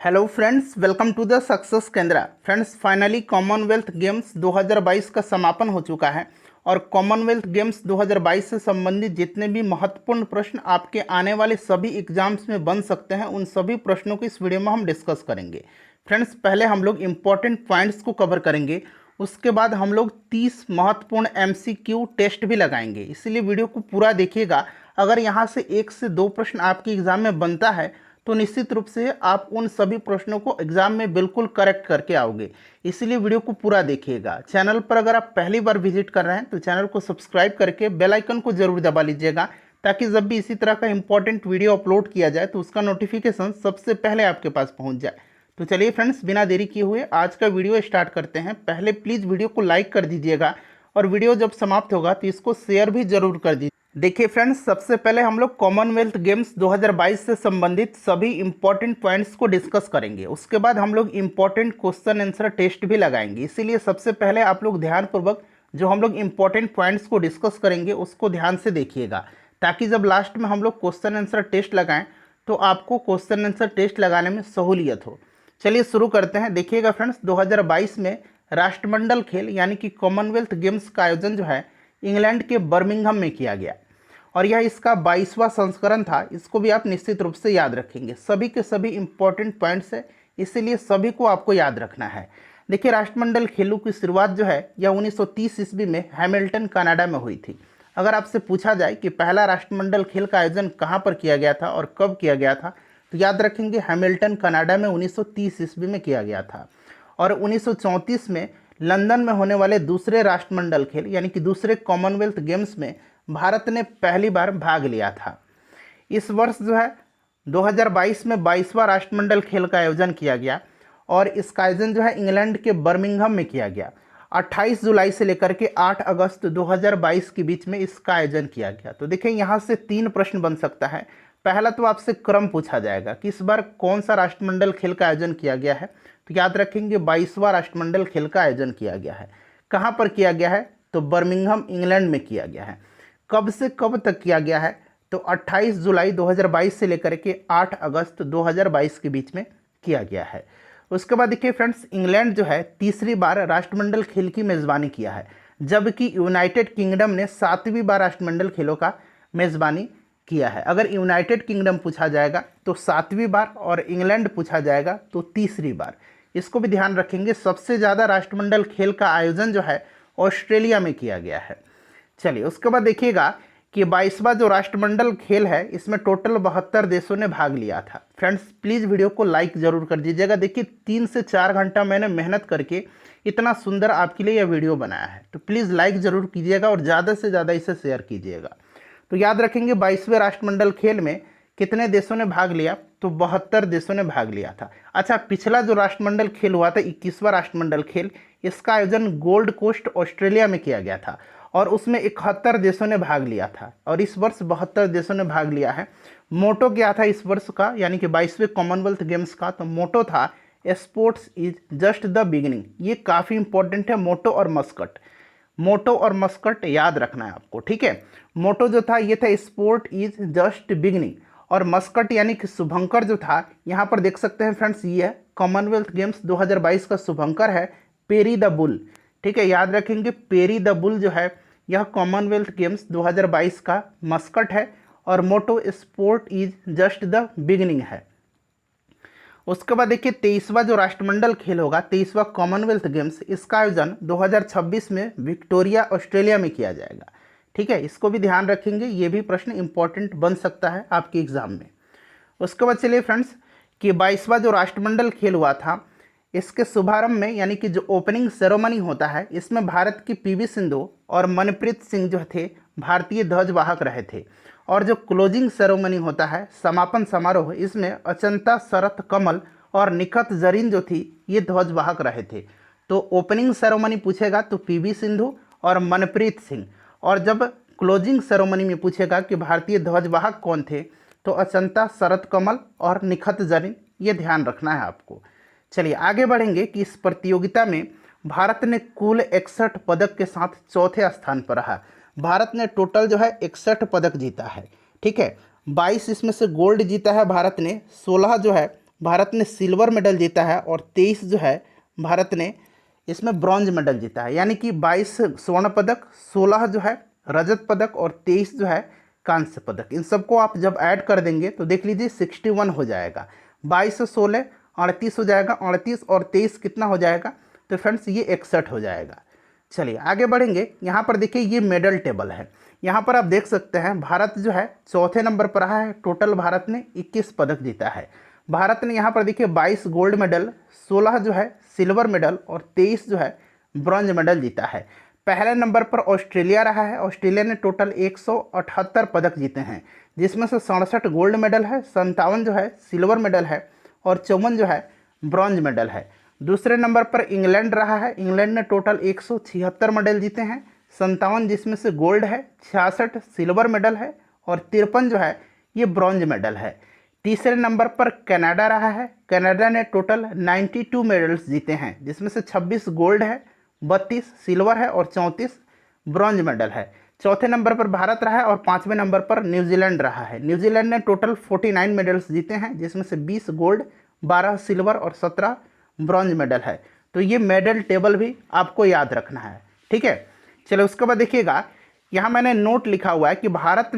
Hello friends, welcome to the success Kendra. Friends, finally Commonwealth Games 2022 का समापन हो चुका है और कॉमनवेल्थ गेम्स 2022 से संबंधित जितने भी महत्वपूर्ण प्रश्न आपके आने वाले सभी एग्जाम्स में बन सकते हैं उन सभी प्रश्नों को इस वीडियो में हम डिस्कस करेंगे। फ्रेंड्स, पहले हम लोग इम्पॉर्टेंट पॉइंट्स को कवर करेंगे, उसके बाद हम लोग 30 महत्वपूर्ण MCQ टेस्ट भी लगाएंगे, इसीलिए वीडियो को पूरा देखिएगा। अगर यहाँ से 1 से 2 प्रश्न आपके एग्जाम में बनता है तो निश्चित रूप से आप उन सभी प्रश्नों को एग्जाम में बिल्कुल करेक्ट करके आओगे, इसीलिए वीडियो को पूरा देखिएगा। चैनल पर अगर आप पहली बार विजिट कर रहे हैं तो चैनल को सब्सक्राइब करके बेल आइकन को जरूर दबा लीजिएगा, ताकि जब भी इसी तरह का इंपॉर्टेंट वीडियो अपलोड किया जाए तो उसका नोटिफिकेशन सबसे पहले आपके पास पहुंच जाए। तो चलिए फ्रेंड्स, बिना देरी किए हुए आज का वीडियो स्टार्ट करते हैं। पहले प्लीज़ वीडियो को लाइक कर दीजिएगा और वीडियो जब समाप्त होगा तो इसको शेयर भी जरूर कर दीजिए। देखिए फ्रेंड्स, सबसे पहले हम लोग कॉमनवेल्थ गेम्स 2022 से संबंधित सभी इंपॉर्टेंट पॉइंट्स को डिस्कस करेंगे, उसके बाद हम लोग इंपॉर्टेंट क्वेश्चन आंसर टेस्ट भी लगाएंगे। इसीलिए सबसे पहले आप लोग ध्यानपूर्वक जो हम लोग इंपॉर्टेंट पॉइंट्स को डिस्कस करेंगे उसको ध्यान से देखिएगा, ताकि जब लास्ट में हम लोग क्वेश्चन आंसर टेस्ट लगाएं तो आपको क्वेश्चन आंसर टेस्ट लगाने में सहूलियत हो। चलिए शुरू करते हैं। देखिएगा फ्रेंड्स, 2022 में राष्ट्रमंडल खेल यानी कि कॉमनवेल्थ गेम्स का आयोजन जो है इंग्लैंड के बर्मिंघम में किया गया और यह इसका 22वां संस्करण था। इसको भी आप निश्चित रूप से याद रखेंगे। सभी के सभी इंपॉर्टेंट पॉइंट्स है, इसीलिए सभी को आपको याद रखना है। देखिए, राष्ट्रमंडल खेलों की शुरुआत जो है यह 1930 ईस्वी में हैमिल्टन कनाडा में हुई थी। अगर आपसे पूछा जाए कि पहला राष्ट्रमंडल खेल का आयोजन कहाँ पर किया गया था और कब किया गया था, तो याद रखेंगे हैमिल्टन कनाडा में 1930 ईस्वी में किया गया था। और 1934 में लंदन में होने वाले दूसरे राष्ट्रमंडल खेल यानी कि दूसरे कॉमनवेल्थ गेम्स में भारत ने पहली बार भाग लिया था। इस वर्ष जो है 2022 में 22वां राष्ट्रमंडल खेल का आयोजन किया गया और इसका आयोजन जो है इंग्लैंड के बर्मिंघम में किया गया। 28 जुलाई से लेकर के 8 अगस्त 2022 के बीच में इसका आयोजन किया गया। तो देखिए, यहाँ से 3 प्रश्न बन सकता है। पहला तो आपसे क्रम पूछा जाएगा कि इस बार कौन सा राष्ट्रमंडल खेल का आयोजन किया गया है, तो याद रखेंगे 22वां राष्ट्रमंडल खेल का आयोजन किया गया है। कहाँ पर किया गया है, तो बर्मिंघम इंग्लैंड में किया गया है। कब से कब तक किया गया है, तो 28 जुलाई 2022 से लेकर के 8 अगस्त 2022 के बीच में किया गया है। उसके बाद देखिए फ्रेंड्स, इंग्लैंड जो है तीसरी बार राष्ट्रमंडल खेल की मेज़बानी किया है, जबकि यूनाइटेड किंगडम ने 7वीं बार राष्ट्रमंडल खेलों का मेज़बानी किया है। अगर यूनाइटेड किंगडम पूछा जाएगा तो 7वीं बार और इंग्लैंड पूछा जाएगा तो तीसरी बार। इसको भी ध्यान रखेंगे। सबसे ज़्यादा राष्ट्रमंडल खेल का आयोजन जो है ऑस्ट्रेलिया में किया गया है। चलिए, उसके बाद देखिएगा कि 22वां जो राष्ट्रमंडल खेल है इसमें टोटल 72 देशों ने भाग लिया था। फ्रेंड्स, प्लीज़ वीडियो को लाइक ज़रूर कर दीजिएगा। देखिए, 3 से 4 घंटा मैंने मेहनत करके इतना सुंदर आपके लिए यह वीडियो बनाया है, तो प्लीज़ लाइक ज़रूर कीजिएगा और ज़्यादा से ज़्यादा इसे शेयर कीजिएगा। तो याद रखेंगे 22वें राष्ट्रमंडल खेल में कितने देशों ने भाग लिया, तो 72 देशों ने भाग लिया था। अच्छा, पिछला जो राष्ट्रमंडल खेल हुआ था 21वां राष्ट्रमंडल खेल, इसका आयोजन गोल्ड कोस्ट ऑस्ट्रेलिया में किया गया था और उसमें 71 देशों ने भाग लिया था और इस वर्ष 72 देशों ने भाग लिया है। मोटो क्या था इस वर्ष का यानी कि 22वें कॉमनवेल्थ गेम्स का, तो मोटो था sports is just the beginning. ये काफ़ी इंपॉर्टेंट है, मोटो और मस्कट। मोटो और मस्कट याद रखना है आपको, ठीक है। मोटो जो था ये था स्पोर्ट इज जस्ट बिगिनिंग और मस्कट यानी कि शुभंकर जो था, यहाँ पर देख सकते हैं फ्रेंड्स, ये है कॉमनवेल्थ गेम्स 2022 का शुभंकर है पेरी द बुल, ठीक है। याद रखेंगे पेरी द बुल जो है यह कॉमनवेल्थ गेम्स 2022 का मस्कट है और moto sport is just the beginning है। उसके बाद देखिए 23वां जो राष्ट्रमंडल खेल होगा 23वां कॉमनवेल्थ गेम्स, इसका आयोजन 2026 में विक्टोरिया ऑस्ट्रेलिया में किया जाएगा, ठीक है। इसको भी ध्यान रखेंगे, ये भी प्रश्न इंपॉर्टेंट बन सकता है आपके एग्जाम में। उसके बाद चलिए फ्रेंड्स कि 22वां जो राष्ट्रमंडल खेल हुआ था इसके शुभारंभ में यानी कि जो ओपनिंग सेरेमनी होता है इसमें भारत की PV सिंधु और मनप्रीत सिंह जो थे भारतीय ध्वजवाहक रहे थे और जो क्लोजिंग सेरेमनी होता है समापन समारोह, इसमें अचंता शरत कमल और निखत जरीन जो थी ये ध्वजवाहक रहे थे। तो ओपनिंग सेरेमनी पूछेगा तो PV सिंधु और मनप्रीत सिंह, और जब क्लोजिंग सेरेमनी में पूछेगा कि भारतीय ध्वजवाहक कौन थे तो अचंता शरत कमल और निखत जरीन, ये ध्यान रखना है आपको। चलिए आगे बढ़ेंगे कि इस प्रतियोगिता में भारत ने कुल 61 पदक के साथ चौथे स्थान पर रहा। भारत ने टोटल जो है 61 पदक जीता है, ठीक है। 22 इसमें से गोल्ड जीता है भारत ने, 16 जो है भारत ने सिल्वर मेडल जीता है और 23 जो है भारत ने इसमें ब्रॉन्ज मेडल जीता है। यानी कि 22 स्वर्ण पदक, 16 जो है रजत पदक और 23 जो है कांस्य पदक। इन सबको आप जब ऐड कर देंगे तो देख लीजिए 61 हो जाएगा। 22 से 16 38 हो जाएगा, 38 और 23 कितना हो जाएगा, तो फ्रेंड्स ये 61 हो जाएगा। चलिए आगे बढ़ेंगे। यहाँ पर देखिए ये मेडल टेबल है। यहाँ पर आप देख सकते हैं भारत जो है चौथे नंबर पर रहा है। टोटल भारत ने 21 पदक जीता है। भारत ने यहाँ पर देखिए 22 गोल्ड मेडल, 16 जो है सिल्वर मेडल और 23 जो है ब्रॉन्ज मेडल जीता है। पहले नंबर पर ऑस्ट्रेलिया रहा है। ऑस्ट्रेलिया ने टोटल 178 पदक जीते हैं, जिसमें से 67 गोल्ड मेडल है, 57 जो है सिल्वर मेडल है और 54 जो है ब्रॉन्ज मेडल है। दूसरे नंबर पर इंग्लैंड रहा है। इंग्लैंड ने टोटल 176 मेडल जीते हैं, 57 जिसमें से गोल्ड है, 66 सिल्वर मेडल है और 53 जो है ये ब्रॉन्ज मेडल है। तीसरे नंबर पर कनाडा रहा है। कनाडा ने टोटल 92 मेडल्स जीते हैं, जिसमें से 26 गोल्ड है, 32 सिल्वर है और 34 ब्रॉन्ज मेडल है। चौथे नंबर पर भारत रहा है और पाँचवें नंबर पर न्यूजीलैंड रहा है। न्यूजीलैंड ने टोटल 49 मेडल्स जीते हैं, जिसमें से 20 गोल्ड, 12 सिल्वर और 17 ब्रॉन्ज मेडल है। तो ये मेडल टेबल भी आपको याद रखना है, ठीक है। चलो उसके बाद देखिएगा, यहाँ मैंने नोट लिखा हुआ है कि भारत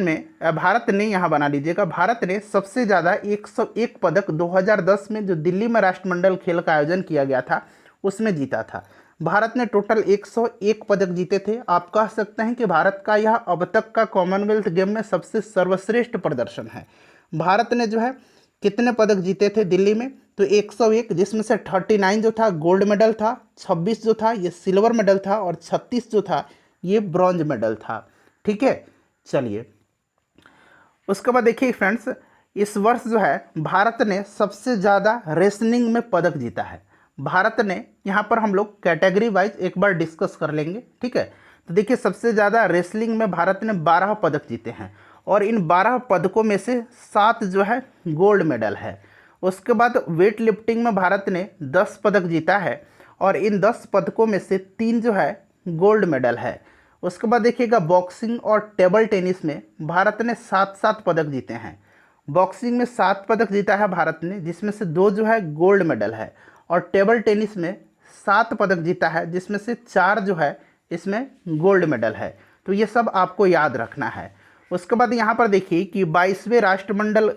ने यहाँ बना लीजिएगा, भारत ने सबसे ज़्यादा 101 पदक 2010 में जो दिल्ली में राष्ट्रमंडल खेल का आयोजन किया गया था उसमें जीता था। भारत ने टोटल 101 पदक जीते थे। आप कह सकते हैं कि भारत का यह अब तक का कॉमनवेल्थ गेम में सबसे सर्वश्रेष्ठ प्रदर्शन है। भारत ने जो है कितने पदक जीते थे दिल्ली में, तो 101, जिसमें से 39 जो था गोल्ड मेडल था, 26 जो था ये सिल्वर मेडल था और 36 जो था ये ब्रॉन्ज मेडल था, ठीक है। चलिए उसके बाद देखिए फ्रेंड्स, इस वर्ष जो है भारत ने सबसे ज़्यादा रेसलिंग में पदक जीता है। भारत ने यहाँ पर हम लोग कैटेगरी वाइज एक बार डिस्कस कर लेंगे, ठीक है। तो देखिए सबसे ज़्यादा रेसलिंग में भारत ने 12 पदक जीते हैं और इन 12 पदकों में से 7 जो है गोल्ड मेडल है। उसके बाद वेट लिफ्टिंग में भारत ने 10 पदक जीता है और इन 10 पदकों में से 3 जो है गोल्ड मेडल है। उसके बाद देखिएगा बॉक्सिंग और टेबल टेनिस में भारत ने 7-7 पदक जीते हैं। बॉक्सिंग में 7 पदक जीता है भारत ने, जिसमें से 2 जो है गोल्ड मेडल है और टेबल टेनिस में 7 पदक जीता है, जिसमें से 4 जो है इसमें गोल्ड मेडल है। तो ये सब आपको याद रखना है। उसके बाद यहाँ पर देखिए कि 22वें राष्ट्रमंडल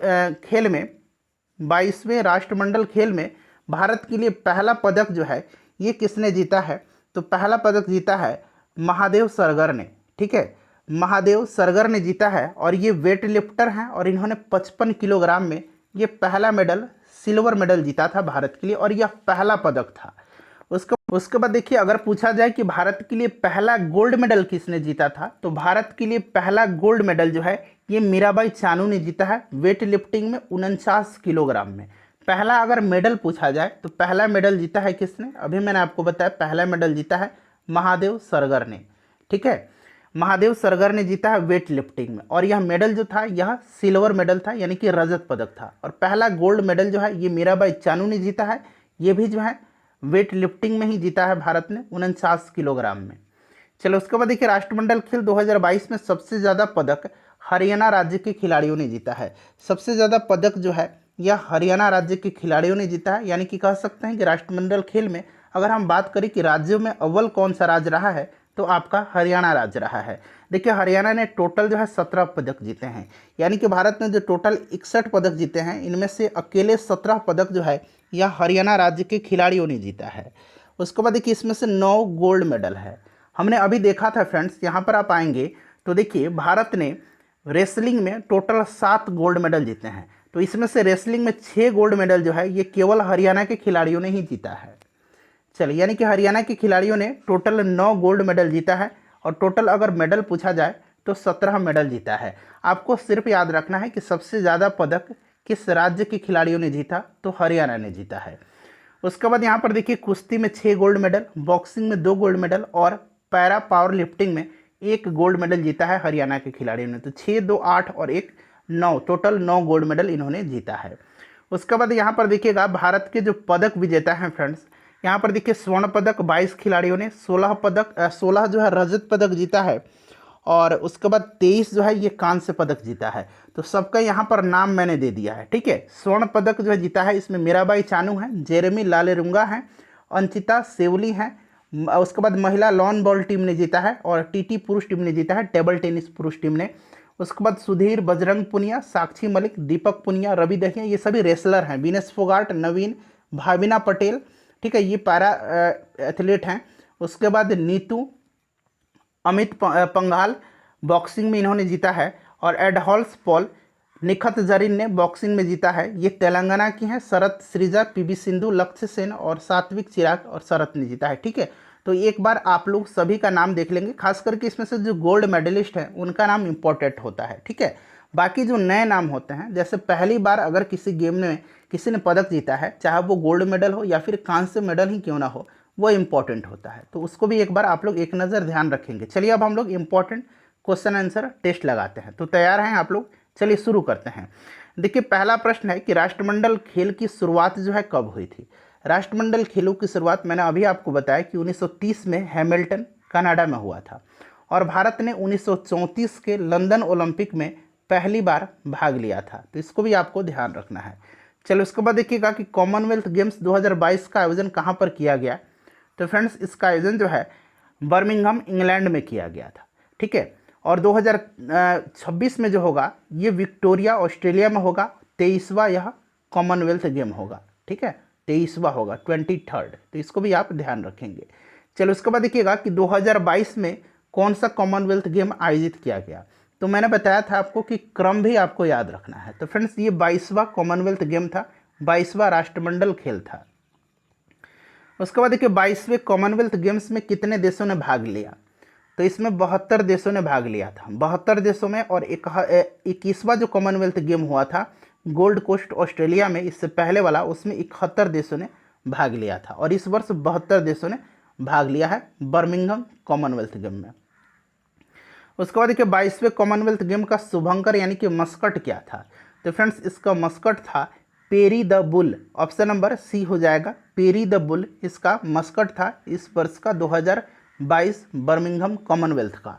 खेल में भारत के लिए पहला पदक जो है ये किसने जीता है, तो पहला पदक जीता है महादेव सरगर ने, ठीक है। महादेव सरगर ने जीता है और ये वेट लिफ्टर हैं और इन्होंने 55 किलोग्राम में ये पहला मेडल सिल्वर मेडल जीता था भारत के लिए और यह पहला पदक था। उसके बाद देखिए अगर पूछा जाए कि भारत के लिए पहला गोल्ड मेडल किसने जीता था, तो भारत के लिए पहला गोल्ड मेडल जो है ये मीराबाई चानू ने जीता है वेट लिफ्टिंग में 49 किलोग्राम में। पहला अगर मेडल पूछा जाए तो पहला मेडल जीता है किसने, अभी मैंने आपको बताया पहला मेडल जीता है महादेव सरगर ने, ठीक है। महादेव सरगर ने जीता है वेट लिफ्टिंग में और यह मेडल जो था यह सिल्वर मेडल था, यानी कि रजत पदक था। और पहला गोल्ड मेडल जो है ये मीराबाई चानू ने जीता है, ये भी जो है वेट लिफ्टिंग में ही जीता है भारत ने 49 किलोग्राम में। चलो उसके बाद देखिए राष्ट्रमंडल खेल 2022 में सबसे ज़्यादा पदक हरियाणा राज्य के खिलाड़ियों ने जीता है। सबसे ज़्यादा पदक जो है यह हरियाणा राज्य के खिलाड़ियों ने जीता है, यानी कि कह सकते हैं कि राष्ट्रमंडल खेल में अगर हम बात करें कि राज्यों में अव्वल कौन सा राज्य रहा है तो आपका हरियाणा राज्य रहा है। देखिए हरियाणा ने टोटल जो है 17 पदक जीते हैं, यानी कि भारत ने जो टोटल 61 पदक जीते हैं इनमें से अकेले 17 पदक जो है यह हरियाणा राज्य के खिलाड़ियों ने जीता है। उसके बाद देखिए इसमें से 9 गोल्ड मेडल है। हमने अभी देखा था फ्रेंड्स, यहाँ पर आप आएंगे तो देखिए भारत ने रेसलिंग में टोटल 7 गोल्ड मेडल जीते हैं, तो इसमें से रेसलिंग में 6 गोल्ड मेडल जो है ये केवल हरियाणा के खिलाड़ियों ने ही जीता है। चलिए यानी कि हरियाणा के खिलाड़ियों ने टोटल 9 गोल्ड मेडल जीता है और टोटल अगर मेडल पूछा जाए तो 17 मेडल जीता है। आपको सिर्फ याद रखना है कि सबसे ज़्यादा पदक किस राज्य के खिलाड़ियों ने जीता, तो हरियाणा ने जीता है। उसके बाद यहाँ पर देखिए कुश्ती में 6 गोल्ड मेडल, बॉक्सिंग में 2 गोल्ड मेडल और पैरा पावर लिफ्टिंग में 1 गोल्ड मेडल जीता है हरियाणा के खिलाड़ियों ने। तो 6, 2, 8 और 1, 9, टोटल 9 गोल्ड मेडल इन्होंने जीता है। उसके बाद यहाँ पर देखिएगा भारत के जो पदक विजेता हैं फ्रेंड्स, यहाँ पर देखिए स्वर्ण पदक 22 खिलाड़ियों ने, 16 जो है रजत पदक जीता है और उसके बाद 23 जो है ये कांस्य पदक जीता है। तो सबका यहाँ पर नाम मैंने दे दिया है, ठीक है। स्वर्ण पदक जो है जीता है, इसमें मीराबाई चानू है, जेरेमी लालेरुंगा है, अंचिता सेवली है। उसके बाद महिला लॉन बॉल टीम ने जीता है और टीटी पुरुष टीम ने जीता है, टेबल टेनिस पुरुष टीम ने। उसके बाद सुधीर बजरंग पुनिया, साक्षी मलिक, दीपक पुनिया, रवि दहिया, ये सभी रेसलर हैं। विनेश फोगाट, नवीन, भाविना पटेल, ठीक है, ये पैरा एथलीट हैं। उसके बाद नीतू, अमित पंघाल, बॉक्सिंग में इन्होंने जीता है। और एडहॉल्स पॉल, निखत जरीन ने बॉक्सिंग में जीता है, ये तेलंगाना की हैं। शरत श्रीजा, पीवी सिंधु, लक्ष्य सेन और सात्विक चिराग और शरत ने जीता है, ठीक है। तो एक बार आप लोग सभी का नाम देख लेंगे, खास करके इसमें से जो गोल्ड मेडलिस्ट हैं उनका नाम इम्पोर्टेंट होता है, ठीक है। बाकी जो नए नाम होते हैं, जैसे पहली बार अगर किसी गेम में किसी ने पदक जीता है, चाहे वो गोल्ड मेडल हो या फिर कांस्य मेडल ही क्यों ना हो, वो इम्पॉर्टेंट होता है। तो उसको भी एक बार आप लोग एक नज़र ध्यान रखेंगे। चलिए अब हम लोग इम्पॉर्टेंट क्वेश्चन आंसर टेस्ट लगाते हैं। तो तैयार हैं आप लोग? चलिए शुरू करते हैं। देखिए पहला प्रश्न है कि राष्ट्रमंडल खेल की शुरुआत जो है कब हुई थी। राष्ट्रमंडल खेलों की शुरुआत मैंने अभी आपको बताया कि 1930 में हैमिल्टन कनाडा में हुआ था और भारत ने 1934 के लंदन ओलंपिक में पहली बार भाग लिया था। तो इसको भी आपको ध्यान रखना है। चलो उसके बाद देखिएगा कि कॉमनवेल्थ गेम्स 2022 का आयोजन कहाँ पर किया गया। तो फ्रेंड्स इसका आयोजन जो है बर्मिंघम इंग्लैंड में किया गया था, ठीक है। और 2026 में जो होगा ये विक्टोरिया ऑस्ट्रेलिया में होगा। 23वां यह कॉमनवेल्थ गेम होगा, ठीक है, 23वां होगा, 23rd। तो इसको भी आप ध्यान रखेंगे। चलो उसके बाद देखिएगा कि 2022 में कौन सा कॉमनवेल्थ गेम आयोजित किया गया। तो मैंने बताया था आपको कि क्रम भी आपको याद रखना है। तो फ्रेंड्स ये 22वां कॉमनवेल्थ गेम था, 22वां राष्ट्रमंडल खेल था। उसके बाद देखिए 22वें कॉमनवेल्थ गेम्स में कितने देशों ने भाग लिया। तो इसमें 72 देशों ने भाग लिया था, 72 देशों में। और 21वां जो कॉमनवेल्थ गेम हुआ था गोल्ड कोस्ट ऑस्ट्रेलिया में, इससे पहले वाला, उसमें 71 देशों ने भाग लिया था। और इस वर्ष 72 देशों ने भाग लिया है बर्मिंघम कॉमनवेल्थ गेम में। उसके बाद देखिए 22वें कॉमनवेल्थ गेम का शुभंकर यानी कि मस्कट क्या था। तो फ्रेंड्स इसका मस्कट था Perry the bull. Option number C हो जाएगा, पेरी द बुल इसका मस्कट था इस वर्ष का 2022 बर्मिंघम कॉमनवेल्थ का।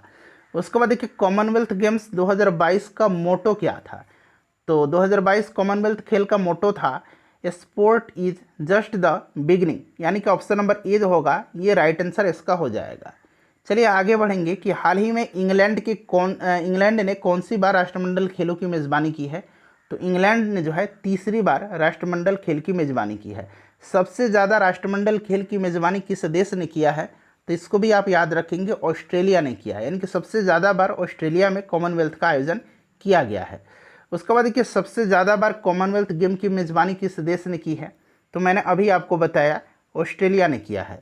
उसके बाद देखिए कॉमनवेल्थ गेम्स 2022 का मोटो क्या था। तो 2022 कॉमनवेल्थ खेल का मोटो था sport is just the beginning, यानी कि ऑप्शन नंबर ए जो होगा ये राइट आंसर इसका हो जाएगा। चलिए आगे बढ़ेंगे कि हाल ही में इंग्लैंड ने कौन सी बार राष्ट्रमंडल खेलों की मेज़बानी की है। तो इंग्लैंड ने जो है तीसरी बार राष्ट्रमंडल खेल की मेज़बानी की है। सबसे ज़्यादा राष्ट्रमंडल खेल की मेज़बानी किस देश ने किया है। तो इसको भी आप याद रखेंगे, ऑस्ट्रेलिया ने किया है, यानी कि सबसे ज़्यादा बार ऑस्ट्रेलिया में कॉमनवेल्थ का आयोजन किया गया है। उसके बाद देखिए सबसे ज़्यादा बार कॉमनवेल्थ गेम की मेज़बानी किस देश ने की है। तो मैंने अभी आपको बताया ऑस्ट्रेलिया ने किया है।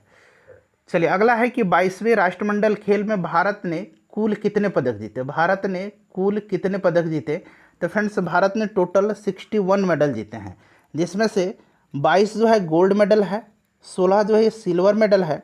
चलिए अगला है कि 22वें राष्ट्रमंडल खेल में भारत ने कुल कितने पदक जीते। भारत ने कुल कितने पदक जीते। तो फ्रेंड्स भारत ने टोटल 61 मेडल जीते हैं, जिसमें से 22 जो है गोल्ड मेडल है, 16 जो है सिल्वर मेडल है,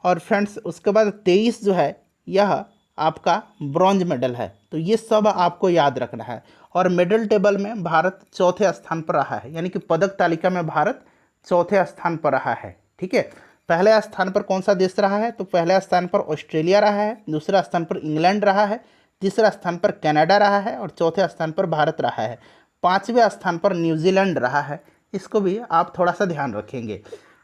और फ्रेंड्स उसके बाद 23 जो है यह आपका ब्रॉन्ज मेडल है। तो ये सब आपको याद रखना है। और मेडल टेबल में भारत चौथे स्थान पर रहा है, यानी कि पदक तालिका में भारत चौथे स्थान पर रहा है, ठीक है। पहले स्थान पर कौन सा देश रहा है। तो पहले स्थान पर ऑस्ट्रेलिया रहा है, दूसरा स्थान पर इंग्लैंड रहा है, तीसरा स्थान पर कनाडा रहा है और चौथे स्थान पर भारत रहा है। पाँचवें स्थान पर न्यूजीलैंड रहा है। इसको भी आप थोड़ा सा ध्यान रखेंगे।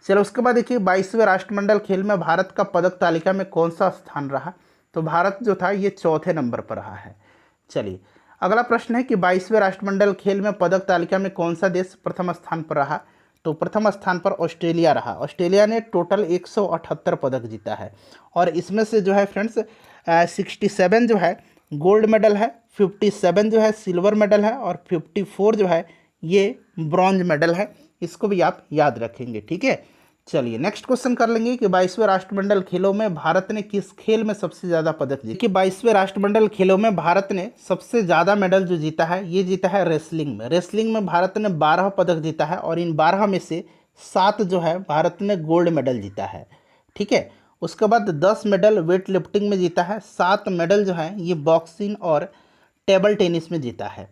चलो उसके बाद देखिए 22वें राष्ट्रमंडल खेल में भारत का पदक तालिका में कौन सा स्थान रहा। तो भारत जो था ये चौथे नंबर पर रहा है। चलिए अगला प्रश्न है कि 22वें राष्ट्रमंडल खेल में पदक तालिका में कौन सा देश प्रथम स्थान पर रहा। तो प्रथम स्थान पर ऑस्ट्रेलिया रहा। ऑस्ट्रेलिया ने टोटल 178 पदक जीता है और इसमें से जो है फ्रेंड्स 67 जो है गोल्ड मेडल है, 57 जो है सिल्वर मेडल है और 54 जो है ये ब्रॉन्ज मेडल है। इसको भी आप याद रखेंगे, ठीक है। चलिए नेक्स्ट क्वेश्चन कर लेंगे कि 22वें राष्ट्रमंडल खेलों में भारत ने किस खेल में सबसे ज़्यादा पदक जीते। कि 22वें राष्ट्रमंडल खेलों में भारत ने सबसे ज़्यादा मेडल जो जीता है ये जीता है रेसलिंग में। रेसलिंग में भारत ने 12 पदक जीता है और इन 12 में से 7 जो है भारत ने गोल्ड मेडल जीता है, ठीक है। उसके बाद 10 मेडल वेट लिफ्टिंग में जीता है, 7 मेडल जो है ये बॉक्सिंग और टेबल टेनिस में जीता है।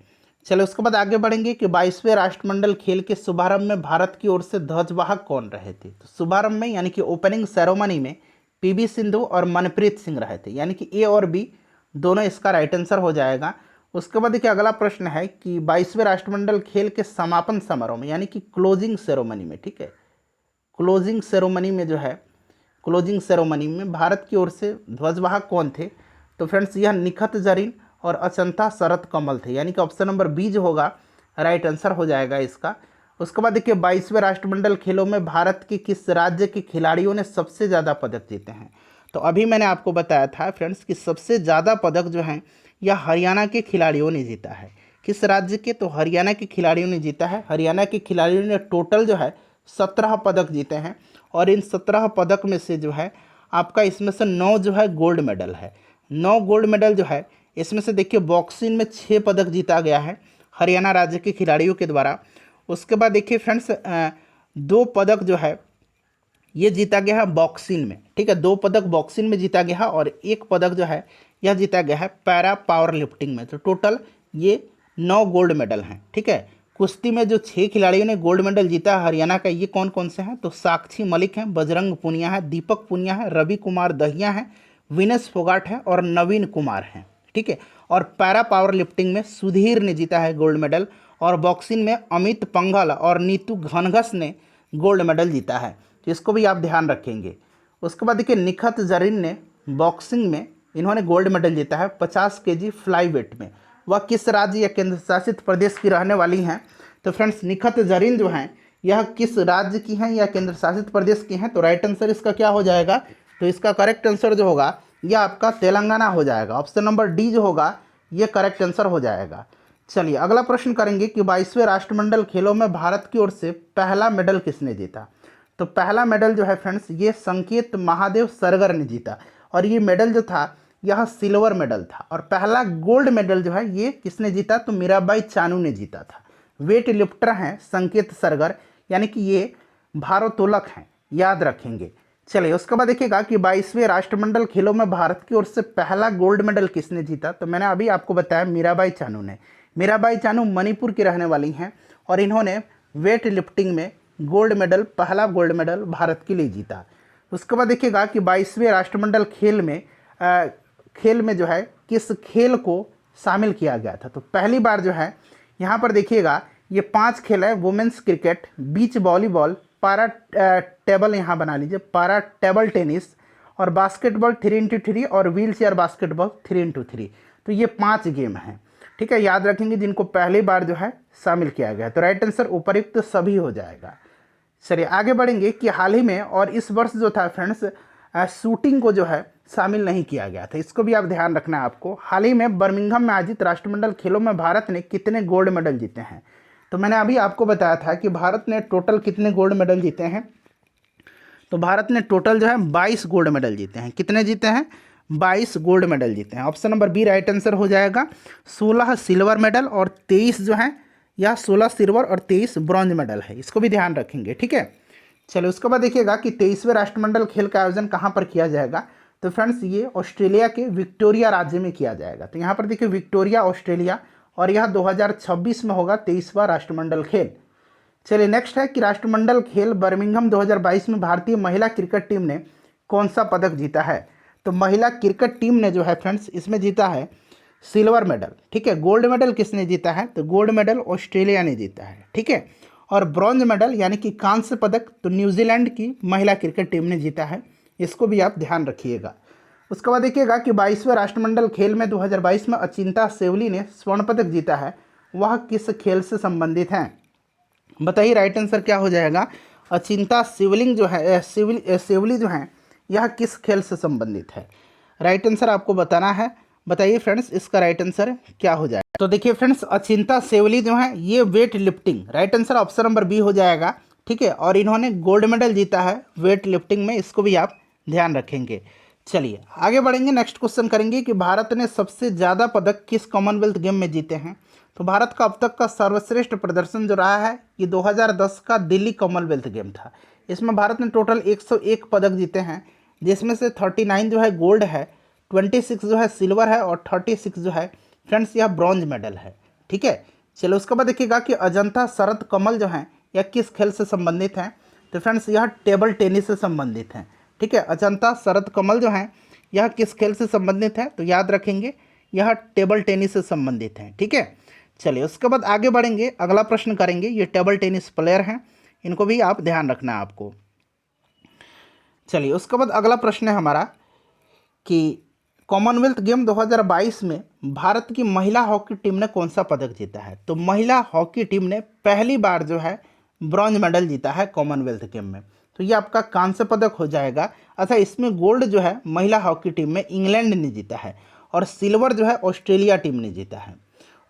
चलो उसके बाद आगे बढ़ेंगे कि 22वें राष्ट्रमंडल खेल के शुभारंभ में भारत की ओर से ध्वजवाहक कौन रहे थे। तो शुभारंभ में यानी कि ओपनिंग सेरेमनी में पीवी सिंधु और मनप्रीत सिंह रहे थे, यानी कि ए और बी दोनों इसका राइट आंसर हो जाएगा। उसके बाद देखिए अगला प्रश्न है कि 22वें राष्ट्रमंडल खेल के समापन समारोह में यानी कि क्लोजिंग सेरेमनी में, ठीक है, क्लोजिंग सेरेमनी में जो है, क्लोजिंग सेरेमनी में भारत की ओर से ध्वजवाहक कौन थे? तो फ्रेंड्स यह निखत जरीन और अचंता शरत कमल थे, यानी कि ऑप्शन नंबर बी जो होगा राइट आंसर हो जाएगा इसका। उसके बाद देखिए 22वें राष्ट्रमंडल खेलों में भारत के किस राज्य के खिलाड़ियों ने सबसे ज़्यादा पदक जीते हैं? तो अभी मैंने आपको बताया था फ्रेंड्स कि सबसे ज़्यादा पदक जो हैं यह हरियाणा के खिलाड़ियों ने जीता है। किस राज्य के? तो हरियाणा के खिलाड़ियों ने जीता है। हरियाणा के खिलाड़ियों ने टोटल जो है 17 पदक जीते हैं और इन 17 पदक में से जो है आपका इसमें से 9 जो है गोल्ड मेडल है। 9 गोल्ड मेडल जो है इसमें से देखिए बॉक्सिंग में 6 पदक जीता गया है हरियाणा राज्य के खिलाड़ियों के द्वारा। उसके बाद देखिए फ्रेंड्स 2 पदक जो है ये जीता गया है बॉक्सिंग में, ठीक है, 2 पदक बॉक्सिंग में जीता गया है और 1 पदक जो है यह जीता गया है पैरा पावर लिफ्टिंग में। तो टोटल ये 9 गोल्ड मेडल हैं, ठीक है। कुश्ती में जो 6 खिलाड़ियों ने गोल्ड मेडल जीता है हरियाणा का, ये कौन कौन से हैं? तो साक्षी मलिक हैं, बजरंग पुनिया है, दीपक पुनिया है, रवि कुमार दहिया है, विनेश फोगाट है और नवीन कुमार हैं, ठीक है। और पैरा पावर लिफ्टिंग में सुधीर ने जीता है गोल्ड मेडल और बॉक्सिंग में अमित पंघल और नीतू घनघस ने गोल्ड मेडल जीता है, तो इसको भी आप ध्यान रखेंगे। उसके बाद देखिए निखत जरीन ने बॉक्सिंग में इन्होंने गोल्ड मेडल जीता है 50 केजी फ्लाई वेट में। वह किस राज्य या केंद्र शासित प्रदेश की रहने वाली हैं? तो फ्रेंड्स निखत जरीन जो हैं यह किस राज्य की हैं या केंद्र शासित प्रदेश की हैं? तो राइट आंसर इसका क्या हो जाएगा? तो इसका करेक्ट आंसर जो होगा यह आपका तेलंगाना हो जाएगा। ऑप्शन नंबर डी जो होगा ये करेक्ट आंसर हो जाएगा। चलिए अगला प्रश्न करेंगे कि 22वें राष्ट्रमंडल खेलों में भारत की ओर से पहला मेडल किसने जीता? तो पहला मेडल जो है फ्रेंड्स ये संकेत महादेव सरगर ने जीता और ये मेडल जो था यह सिल्वर मेडल था। और पहला गोल्ड मेडल जो है ये किसने जीता? तो मीराबाई चानू ने जीता था। वेट लिफ्टर हैं संकेत सरगर, यानी कि ये भारोत्तोलक हैं, याद रखेंगे। चलिए उसके बाद देखिएगा कि 22वें राष्ट्रमंडल खेलों में भारत की ओर से पहला गोल्ड मेडल किसने जीता? तो मैंने अभी आपको बताया मीराबाई चानू ने। मीराबाई चानू मणिपुर की रहने वाली हैं और इन्होंने वेट लिफ्टिंग में गोल्ड मेडल, पहला गोल्ड मेडल भारत के लिए जीता। उसके बाद देखिएगा कि 22वें राष्ट्रमंडल खेल में जो है किस खेल को शामिल किया गया था? तो पहली बार जो है यहाँ पर देखिएगा ये 5 खेल है, वुमेंस क्रिकेट, बीच वॉलीबॉल, पारा टेबल यहाँ बना लीजिए, पारा टेबल टेनिस और बास्केटबॉल 3x3 और व्हील चेयर बास्केटबॉल 3x3। तो ये 5 गेम हैं, ठीक है, याद रखेंगे जिनको पहली बार जो है शामिल किया गया। तो राइट आंसर उपयुक्त सभी हो जाएगा। चलिए आगे बढ़ेंगे कि हाल ही में और इस वर्ष जो था फ्रेंड्स शूटिंग को जो है शामिल नहीं किया गया था, इसको भी आप ध्यान रखना है आपको। हाल ही में बर्मिंघम में आयोजित राष्ट्रमंडल खेलों में भारत ने कितने गोल्ड मेडल जीते हैं? तो मैंने अभी आपको बताया था कि भारत ने टोटल कितने गोल्ड मेडल जीते हैं। तो भारत ने टोटल जो है 22 गोल्ड मेडल जीते हैं। कितने जीते हैं? 22 गोल्ड मेडल जीते हैं। Option number B right answer हो जाएगा। 16 सिल्वर मेडल और 23 जो है या 16 सिल्वर और 23 ब्रॉन्ज मेडल है, इसको भी ध्यान रखेंगे, ठीक है। चलिए उसके बाद देखिएगा कि 23वें राष्ट्रमंडल खेल का आयोजन कहाँ पर किया जाएगा? तो फ्रेंड्स ये ऑस्ट्रेलिया के विक्टोरिया राज्य में किया जाएगा। तो यहाँ पर देखिए विक्टोरिया ऑस्ट्रेलिया, और यह 2026 में होगा 23वां राष्ट्रमंडल खेल। चलिए नेक्स्ट है कि राष्ट्रमंडल खेल बर्मिंघम 2022 में भारतीय महिला क्रिकेट टीम ने कौन सा पदक जीता है? तो महिला क्रिकेट टीम ने जो है फ्रेंड्स इसमें जीता है सिल्वर मेडल, ठीक है। गोल्ड मेडल किसने जीता है? तो गोल्ड मेडल ऑस्ट्रेलिया ने जीता है, ठीक है। और ब्रॉन्ज मेडल यानी कि कांस्य पदक तो न्यूजीलैंड की महिला क्रिकेट टीम ने जीता है, इसको भी आप ध्यान रखिएगा। उसके बाद देखिएगा कि 22वें राष्ट्रमंडल खेल में 2022 में अचिंता सेवली ने स्वर्ण पदक जीता है, वह किस खेल से संबंधित हैं? बताइए राइट आंसर क्या हो जाएगा? अचिंता सेवलिंग जो है सेवली जो है यह किस खेल से संबंधित है? राइट आंसर आपको बताना है। बताइए फ्रेंड्स इसका राइट आंसर क्या हो जाएगा? तो देखिए फ्रेंड्स अचिंता सेवली जो है ये weight lifting, right answer option number B हो जाएगा, ठीक है। और इन्होंने गोल्ड मेडल जीता है वेट लिफ्टिंग में, इसको भी आप ध्यान रखेंगे। चलिए आगे बढ़ेंगे, नेक्स्ट क्वेश्चन करेंगे कि भारत ने सबसे ज़्यादा पदक किस कॉमनवेल्थ गेम में जीते हैं? तो भारत का अब तक का सर्वश्रेष्ठ प्रदर्शन जो रहा है ये 2010 का दिल्ली कॉमनवेल्थ गेम था। इसमें भारत ने टोटल 101 पदक जीते हैं, जिसमें से 39 जो है गोल्ड है, 26 जो है सिल्वर है और 36 जो है फ्रेंड्स यह ब्रॉन्ज मेडल है, ठीक है। चलो उसके बाद देखिएगा कि अजंता शरत कमल जो हैं यह किस खेल से संबंधित हैं? तो फ्रेंड्स यह टेबल टेनिस से संबंधित हैं, ठीक है। अजंता शरत कमल जो हैं यह किस खेल से संबंधित है? तो याद रखेंगे यह टेबल टेनिस से संबंधित है। ठीक है, चलिए उसके बाद आगे बढ़ेंगे, अगला प्रश्न करेंगे। ये टेबल टेनिस प्लेयर हैं, इनको भी आप ध्यान रखना है आपको। चलिए उसके बाद अगला प्रश्न है हमारा कि कॉमनवेल्थ गेम 2022 में भारत की महिला हॉकी टीम ने कौन सा पदक जीता है? तो महिला हॉकी टीम ने पहली बार जो है ब्रॉन्ज मेडल जीता है कॉमनवेल्थ गेम में। तो ये आपका कांस्य पदक हो जाएगा। अच्छा, इसमें गोल्ड जो है महिला हॉकी टीम में इंग्लैंड ने जीता है और सिल्वर जो है ऑस्ट्रेलिया टीम ने जीता है।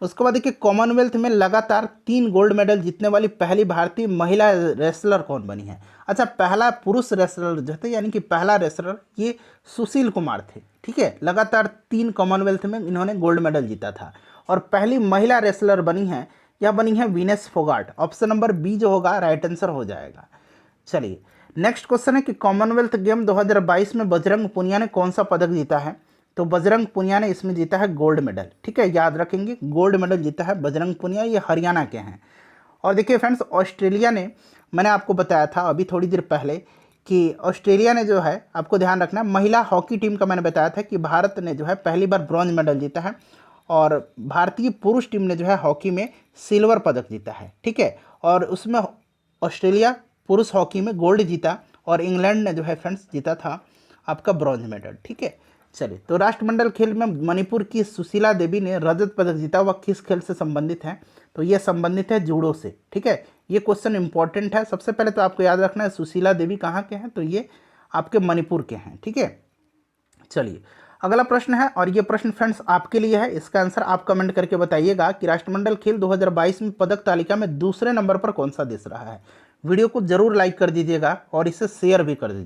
उसके बाद देखिए, कॉमनवेल्थ में लगातार 3 गोल्ड मेडल जीतने वाली पहली भारतीय महिला रेसलर कौन बनी है? अच्छा, पहला पुरुष रेसलर जो थे, यानी कि पहला रेसलर ये सुशील कुमार थे। ठीक है, लगातार 3 कॉमनवेल्थ में इन्होंने गोल्ड मेडल जीता था। और पहली महिला रेसलर बनी है, यह बनी है Vinesh Phogat. Option number B जो होगा राइट आंसर हो जाएगा। चलिए नेक्स्ट क्वेश्चन है कि कॉमनवेल्थ गेम 2022 में बजरंग पुनिया ने कौन सा पदक जीता है? तो बजरंग पुनिया ने इसमें जीता है गोल्ड मेडल। ठीक है, याद रखेंगे गोल्ड मेडल जीता है बजरंग पुनिया, ये हरियाणा के हैं। और देखिए फ्रेंड्स, ऑस्ट्रेलिया ने, मैंने आपको बताया था अभी थोड़ी देर पहले कि ऑस्ट्रेलिया ने जो है, आपको ध्यान रखना, महिला हॉकी टीम का मैंने बताया था कि भारत ने जो है पहली बार ब्रॉन्ज मेडल जीता है और भारतीय पुरुष टीम ने जो है हॉकी में सिल्वर पदक जीता है। ठीक है, और उसमें ऑस्ट्रेलिया पुरुष हॉकी में गोल्ड जीता और इंग्लैंड ने जो है फ्रेंड्स जीता था आपका ब्रॉन्ज मेडल। ठीक है, चलिए तो राष्ट्रमंडल खेल में मणिपुर की सुशीला देवी ने रजत पदक जीता, वह किस खेल से संबंधित है? तो ये संबंधित है जूडो से। ठीक है, ये क्वेश्चन इंपॉर्टेंट है। सबसे पहले तो आपको याद रखना है सुशीला देवी कहाँ के हैं, तो ये आपके मणिपुर के हैं। ठीक है, चलिए अगला प्रश्न है, और ये प्रश्न फ्रेंड्स आपके लिए है। इसका आंसर आप कमेंट करके बताइएगा कि राष्ट्रमंडल खेल 2022 में पदक तालिका में दूसरे नंबर पर कौन सा देश रहा है। वीडियो को जरूर लाइक कर दीजिएगा और इसे शेयर भी कर दीजिएगा।